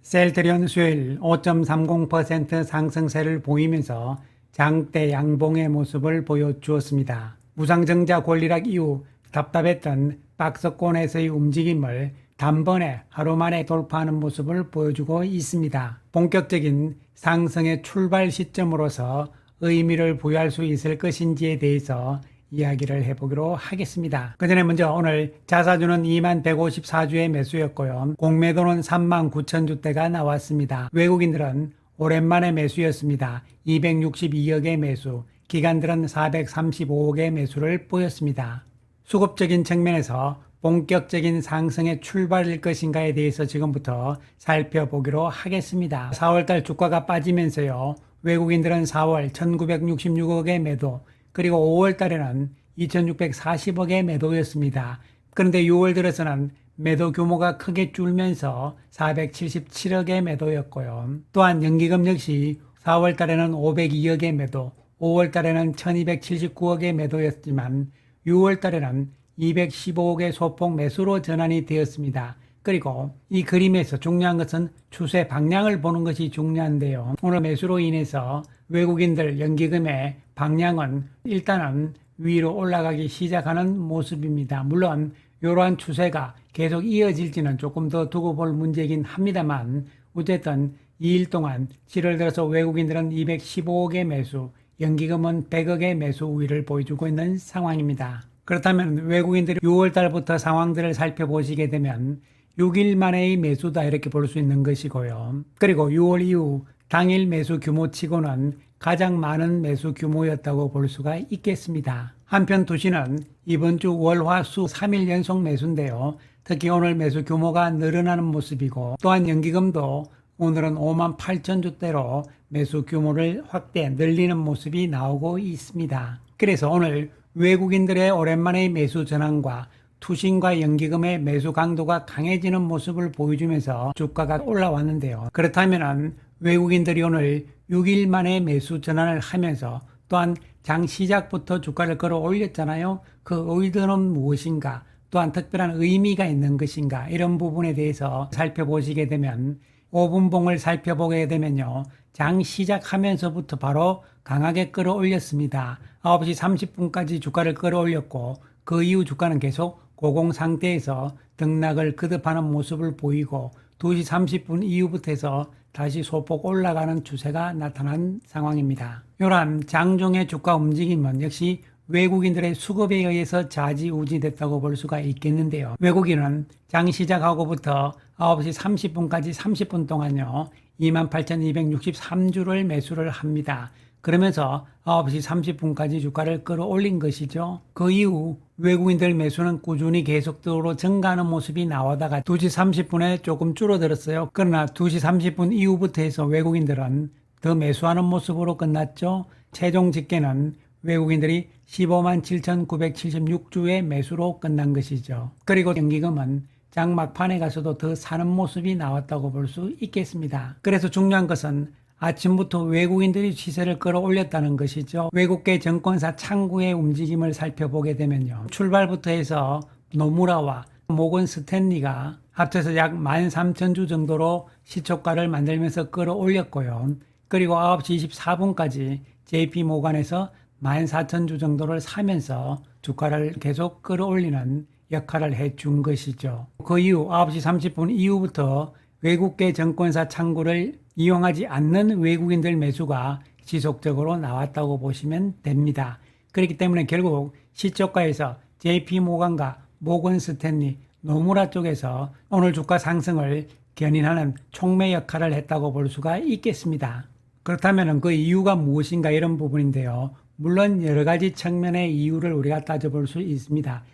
셀트리온 수요일 5.30% 상승세를 보이면서 장대 양봉의 모습을 보여주었습니다. 무상증자 권리락 이후 답답했던 박스권에서의 움직임을 단번에 하루 만에 돌파하는 모습을 보여주고 있습니다. 본격적인 상승의 출발 시점으로서 의미를 부여할 수 있을 것인지에 대해서 이야기를 해보기로 하겠습니다. 그 전에 먼저 오늘 자사주는 2154주의 매수였고요. 공매도는 39,000주대가 나왔습니다. 외국인들은 오랜만에 매수였습니다. 262억의 매수, 기관들은 435억의 매수를 보였습니다. 수급적인 측면에서 본격적인 상승의 출발일 것인가에 대해서 지금부터 살펴보기로 하겠습니다. 4월달 주가가 빠지면서요. 외국인들은 4월 1966억의 매도, 그리고 5월 달에는 2640억의 매도였습니다. 그런데 6월 들어서는 매도 규모가 크게 줄면서 477억의 매도였고요. 또한 연기금 역시 4월 달에는 502억의 매도, 5월 달에는 1279억의 매도였지만 6월 달에는 215억의 소폭 매수로 전환이 되었습니다. 그리고 이 그림에서 중요한 것은 추세 방향을 보는 것이 중요한데요. 오늘 매수로 인해서 외국인들 연기금의 방향은 일단은 위로 올라가기 시작하는 모습입니다. 물론 이러한 추세가 계속 이어질지는 조금 더 두고 볼 문제이긴 합니다만 어쨌든 2일 동안 7월 들어서 외국인들은 215억의 매수, 연기금은 100억의 매수 우위를 보여주고 있는 상황입니다. 그렇다면 외국인들이 6월 달부터 상황들을 살펴보시게 되면 6일 만의 매수다 이렇게 볼 수 있는 것이고요. 그리고 6월 이후 당일 매수 규모치고는 가장 많은 매수 규모였다고 볼 수가 있겠습니다. 한편 투시는 이번 주 월, 화, 수 3일 연속 매수인데요. 특히 오늘 매수 규모가 늘어나는 모습이고 또한 연기금도 오늘은 58,000주대로 매수 규모를 확대 늘리는 모습이 나오고 있습니다. 그래서 오늘 외국인들의 오랜만의 매수 전환과 투신과 연기금의 매수 강도가 강해지는 모습을 보여주면서 주가가 올라왔는데요. 그렇다면 외국인들이 오늘 6일 만에 매수 전환을 하면서 또한 장 시작부터 주가를 끌어올렸잖아요. 그 의도는 무엇인가? 또한 특별한 의미가 있는 것인가? 이런 부분에 대해서 살펴보시게 되면 5분봉을 살펴보게 되면요. 장 시작하면서부터 바로 강하게 끌어올렸습니다. 9시 30분까지 주가를 끌어올렸고 그 이후 주가는 계속 고공 상태에서 등락을 거듭하는 모습을 보이고 2시 30분 이후부터 해서 다시 소폭 올라가는 추세가 나타난 상황입니다. 이러한 장중의 주가 움직임은 역시 외국인들의 수급에 의해서 좌지우지 됐다고 볼 수가 있겠는데요. 외국인은 장 시작하고부터 9시 30분까지 30분 동안요. 28,263주를 매수를 합니다. 그러면서 9시 30분까지 주가를 끌어올린 것이죠. 그 이후 외국인들 매수는 꾸준히 계속적으로 증가하는 모습이 나오다가 2시 30분에 조금 줄어들었어요. 그러나 2시 30분 이후부터 해서 외국인들은 더 매수하는 모습으로 끝났죠. 최종 집계는 외국인들이 15만 7,976주의 매수로 끝난 것이죠. 그리고 연기금은 장 막판에 가서도 더 사는 모습이 나왔다고 볼 수 있겠습니다. 그래서 중요한 것은 아침부터 외국인들이 시세를 끌어올렸다는 것이죠. 외국계 증권사 창구의 움직임을 살펴보게 되면요. 출발부터 해서 노무라와 모건 스탠리가 합쳐서 약 13,000주 정도로 시초가를 만들면서 끌어올렸고요. 그리고 9시 24분까지 JP 모간에서 14,000주 정도를 사면서 주가를 계속 끌어올리는 역할을 해준 것이죠. 그 이후 9시 30분 이후부터 외국계 증권사 창구를 이용하지 않는 외국인들 매수가 지속적으로 나왔다고 보시면 됩니다. 그렇기 때문에 결국 시초가에서 JP모간과 모건 스탠리, 노무라 쪽에서 오늘 주가 상승을 견인하는 촉매 역할을 했다고 볼 수가 있겠습니다. 그렇다면 그 이유가 무엇인가 이런 부분인데요. 물론 여러 가지 측면의 이유를 우리가 따져볼 수 있습니다.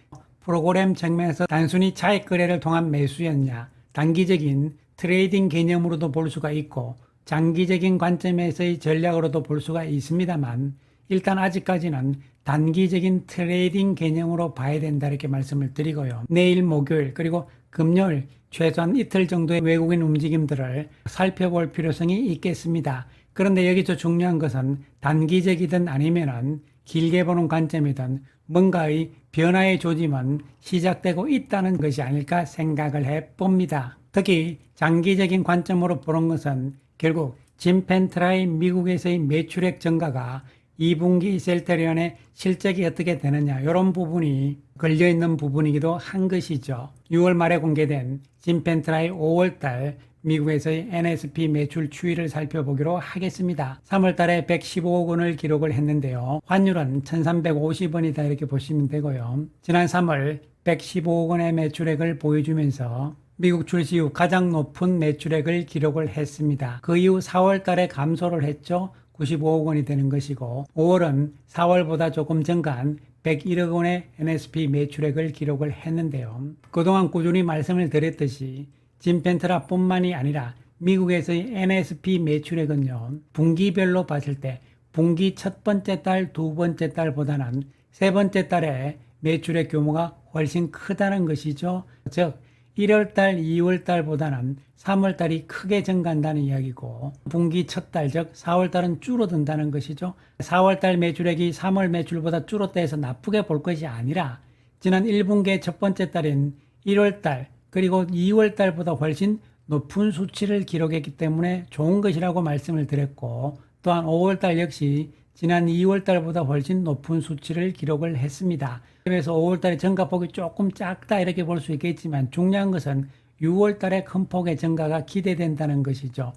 프로그램 측면에서 단순히 차익 거래를 통한 매수였냐, 단기적인 트레이딩 개념으로도 볼 수가 있고 장기적인 관점에서의 전략으로도 볼 수가 있습니다만 일단 아직까지는 단기적인 트레이딩 개념으로 봐야 된다 이렇게 말씀을 드리고요. 내일 목요일 그리고 금요일 최소한 이틀 정도의 외국인 움직임들을 살펴볼 필요성이 있겠습니다. 그런데 여기서 중요한 것은 단기적이든 아니면은 길게 보는 관점이든 뭔가의 변화의 조짐은 시작되고 있다는 것이 아닐까 생각을 해 봅니다. 특히 장기적인 관점으로 보는 것은 결국 짐 펜트라의 미국에서의 매출액 증가가 2분기 셀테리온의 실적이 어떻게 되느냐 이런 부분이 걸려있는 부분이기도 한 것이죠. 6월 말에 공개된 짐 펜트라의 5월달 미국에서의 NSP 매출 추이를 살펴보기로 하겠습니다. 3월 달에 115억 원을 기록을 했는데요. 환율은 1350원이다 이렇게 보시면 되고요. 지난 3월 115억 원의 매출액을 보여주면서 미국 출시 후 가장 높은 매출액을 기록을 했습니다. 그 이후 4월 달에 감소를 했죠. 95억 원이 되는 것이고 5월은 4월보다 조금 증가한 101억 원의 NSP 매출액을 기록을 했는데요. 그동안 꾸준히 말씀을 드렸듯이 짐 펜트라 뿐만이 아니라 미국에서의 NSP 매출액은요. 분기별로 봤을 때 분기 첫 번째 달, 두 번째 달보다는 세 번째 달에 매출액 규모가 훨씬 크다는 것이죠. 즉 1월달, 2월달보다는 3월달이 크게 증가한다는 이야기고 분기 첫 달, 즉 4월달은 줄어든다는 것이죠. 4월달 매출액이 3월 매출보다 줄었다 해서 나쁘게 볼 것이 아니라 지난 1분기의 첫 번째 달인 1월달 그리고 2월달보다 훨씬 높은 수치를 기록했기 때문에 좋은 것이라고 말씀을 드렸고 또한 5월달 역시 지난 2월달보다 훨씬 높은 수치를 기록을 했습니다. 그래서 5월달에 증가폭이 조금 작다 이렇게 볼 수 있겠지만 중요한 것은 6월달에 큰 폭의 증가가 기대된다는 것이죠.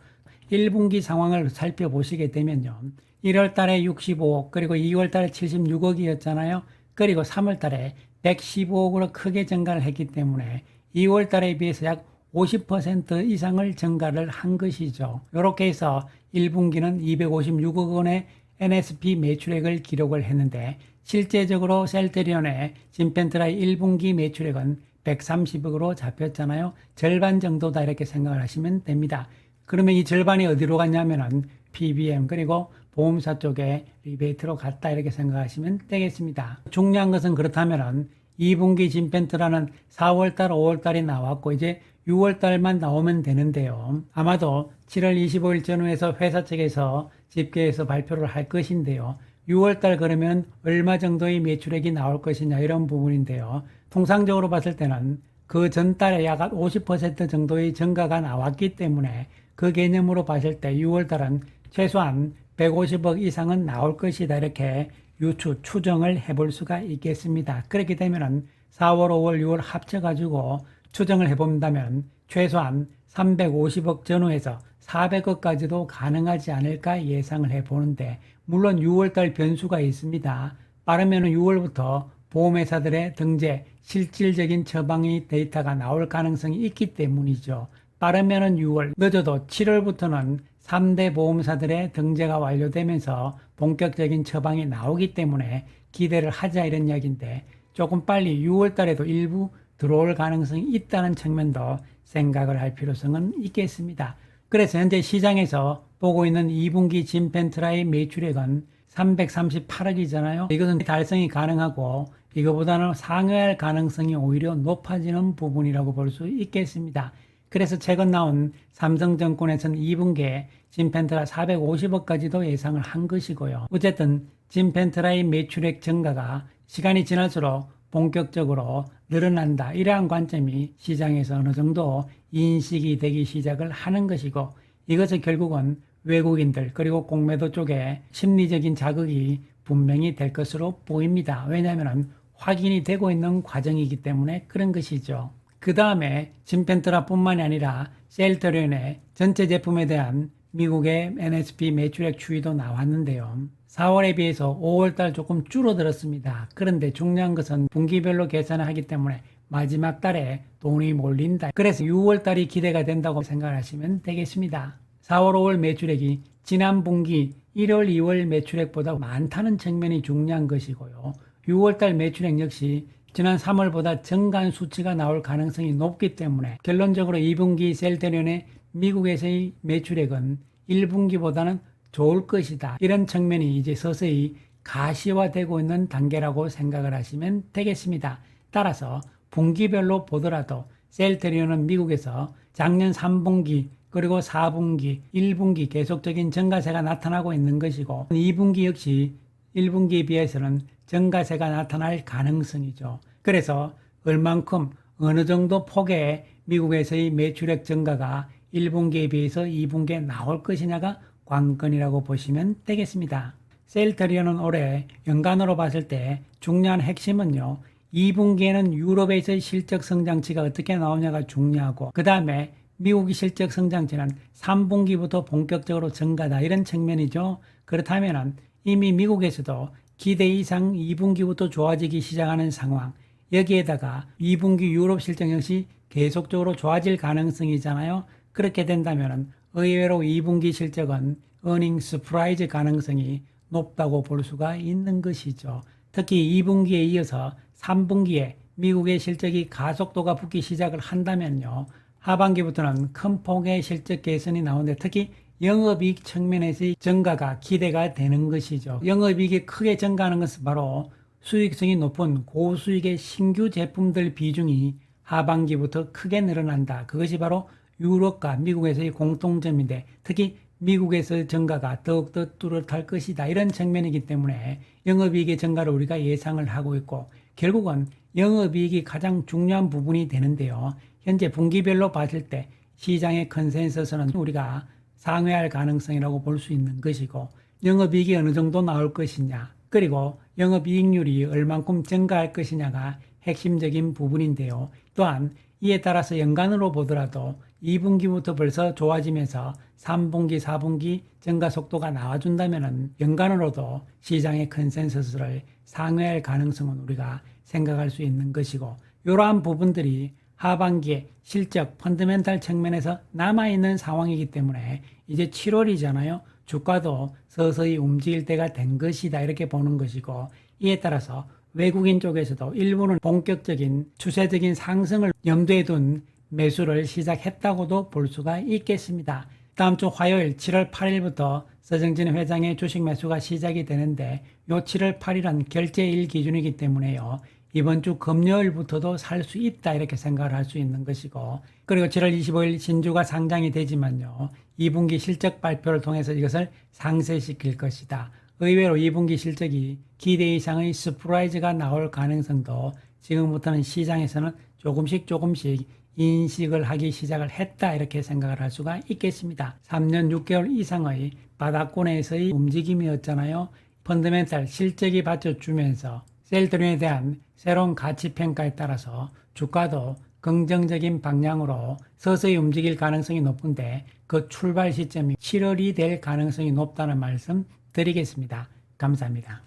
1분기 상황을 살펴보시게 되면요. 1월달에 65억 그리고 2월달에 76억이었잖아요. 그리고 3월달에 115억으로 크게 증가를 했기 때문에 2월달에 비해서 약 50% 이상을 증가를 한 것이죠. 이렇게 해서 1분기는 256억 원의 NSP 매출액을 기록을 했는데 실제적으로 셀테리온의 짐 펜트라의 1분기 매출액은 130억으로 잡혔잖아요. 절반 정도다 이렇게 생각을 하시면 됩니다. 그러면 이 절반이 어디로 갔냐면은 PBM 그리고 보험사 쪽에 리베이트로 갔다 이렇게 생각하시면 되겠습니다. 중요한 것은 그렇다면은 2분기 짐 펜트라는 4월달, 5월달이 나왔고 이제 6월달만 나오면 되는데요. 아마도 7월 25일 전후에서 회사 측에서 집계해서 발표를 할 것인데요. 6월달 그러면 얼마 정도의 매출액이 나올 것이냐 이런 부분인데요. 통상적으로 봤을 때는 그 전달에 약 50% 정도의 증가가 나왔기 때문에 그 개념으로 봤을 때 6월달은 최소한 150억 이상은 나올 것이다 이렇게 추정을 해볼 수가 있겠습니다. 그렇게 되면은 4월, 5월, 6월 합쳐가지고 추정을 해본다면 최소한 350억 전후에서 400억까지도 가능하지 않을까 예상을 해보는데 물론 6월달 변수가 있습니다. 빠르면 6월부터 보험회사들의 등재 실질적인 처방의 데이터가 나올 가능성이 있기 때문이죠. 빠르면 6월, 늦어도 7월부터는 3대 보험사들의 등재가 완료되면서 본격적인 처방이 나오기 때문에 기대를 하자 이런 이야기인데 조금 빨리 6월 달에도 일부 들어올 가능성이 있다는 측면도 생각을 할 필요성은 있겠습니다. 그래서 현재 시장에서 보고 있는 2분기 짐 펜트라의 매출액은 338억이잖아요. 이것은 달성이 가능하고 이거보다는 상회할 가능성이 오히려 높아지는 부분이라고 볼 수 있겠습니다. 그래서 최근 나온 삼성증권에서는 2분기에 짐 펜트라 450억까지도 예상을 한 것이고요. 어쨌든 짐 펜트라의 매출액 증가가 시간이 지날수록 본격적으로 늘어난다. 이러한 관점이 시장에서 어느 정도 인식이 되기 시작을 하는 것이고 이것은 결국은 외국인들 그리고 공매도 쪽에 심리적인 자극이 분명히 될 것으로 보입니다. 왜냐하면 확인이 되고 있는 과정이기 때문에 그런 것이죠. 그 다음에 짐 펜트라 뿐만이 아니라 셀테리온의 전체 제품에 대한 미국의 NSP 매출액 추이도 나왔는데요. 4월에 비해서 5월달 조금 줄어들었습니다. 그런데 중요한 것은 분기별로 계산을 하기 때문에 마지막 달에 돈이 몰린다. 그래서 6월달이 기대가 된다고 생각하시면 되겠습니다. 4월, 5월 매출액이 지난 분기 1월, 2월 매출액보다 많다는 측면이 중요한 것이고요. 6월달 매출액 역시 지난 3월보다 증가한 수치가 나올 가능성이 높기 때문에 결론적으로 2분기 셀테리온의 미국에서의 매출액은 1분기보다는 좋을 것이다. 이런 측면이 이제 서서히 가시화되고 있는 단계라고 생각을 하시면 되겠습니다. 따라서 분기별로 보더라도 셀테리온은 미국에서 작년 3분기 그리고 4분기, 1분기 계속적인 증가세가 나타나고 있는 것이고 2분기 역시 1분기에 비해서는 증가세가 나타날 가능성이죠. 그래서 얼만큼 어느 정도 폭의 미국에서의 매출액 증가가 1분기에 비해서 2분기에 나올 것이냐가 관건이라고 보시면 되겠습니다. 셀트리온은 올해 연간으로 봤을 때 중요한 핵심은요, 2분기에는 유럽에서의 실적 성장치가 어떻게 나오냐가 중요하고, 그 다음에 미국의 실적 성장치는 3분기부터 본격적으로 증가다, 이런 측면이죠. 그렇다면 이미 미국에서도 기대 이상 2분기부터 좋아지기 시작하는 상황, 여기에다가 2분기 유럽 실적 역시 계속적으로 좋아질 가능성이잖아요. 그렇게 된다면 의외로 2분기 실적은 어닝 서프라이즈 가능성이 높다고 볼 수가 있는 것이죠. 특히 2분기에 이어서 3분기에 미국의 실적이 가속도가 붙기 시작을 한다면요, 하반기부터는 큰 폭의 실적 개선이 나오는데, 특히 영업이익 측면에서의 증가가 기대가 되는 것이죠. 영업이익이 크게 증가하는 것은 바로 수익성이 높은 고수익의 신규 제품들 비중이 하반기부터 크게 늘어난다. 그것이 바로 유럽과 미국에서의 공통점인데, 특히 미국에서 증가가 더욱더 뚜렷할 것이다, 이런 측면이기 때문에 영업이익의 증가를 우리가 예상을 하고 있고, 결국은 영업이익이 가장 중요한 부분이 되는데요. 현재 분기별로 봤을 때 시장의 컨센서스는 우리가 상회할 가능성이라고 볼 수 있는 것이고, 영업이익이 어느 정도 나올 것이냐, 그리고 영업이익률이 얼만큼 증가할 것이냐가 핵심적인 부분인데요. 또한 이에 따라서 연간으로 보더라도 2분기부터 벌써 좋아지면서 3분기, 4분기 증가 속도가 나와준다면 연간으로도 시장의 컨센서스를 상회할 가능성은 우리가 생각할 수 있는 것이고, 이러한 부분들이 하반기에 실적 펀더멘탈 측면에서 남아있는 상황이기 때문에 이제 7월이잖아요. 주가도 서서히 움직일 때가 된 것이다, 이렇게 보는 것이고, 이에 따라서 외국인 쪽에서도 일부는 본격적인 추세적인 상승을 염두에 둔 매수를 시작했다고도 볼 수가 있겠습니다. 다음 주 화요일 7월 8일부터 서정진 회장의 주식 매수가 시작이 되는데, 요 7월 8일은 결제일 기준이기 때문에요, 이번 주 금요일부터도 살 수 있다, 이렇게 생각을 할 수 있는 것이고, 그리고 7월 25일 신주가 상장이 되지만요, 2분기 실적 발표를 통해서 이것을 상쇄시킬 것이다. 의외로 2분기 실적이 기대 이상의 서프라이즈가 나올 가능성도 지금부터는 시장에서는 조금씩 인식을 하기 시작을 했다, 이렇게 생각을 할 수가 있겠습니다. 3년 6개월 이상의 바닥권에서의 움직임이었잖아요. 펀더멘탈 실적이 받쳐주면서 셀트리온에 대한 새로운 가치 평가에 따라서 주가도 긍정적인 방향으로 서서히 움직일 가능성이 높은데, 그 출발 시점이 7월이 될 가능성이 높다는 말씀 드리겠습니다. 감사합니다.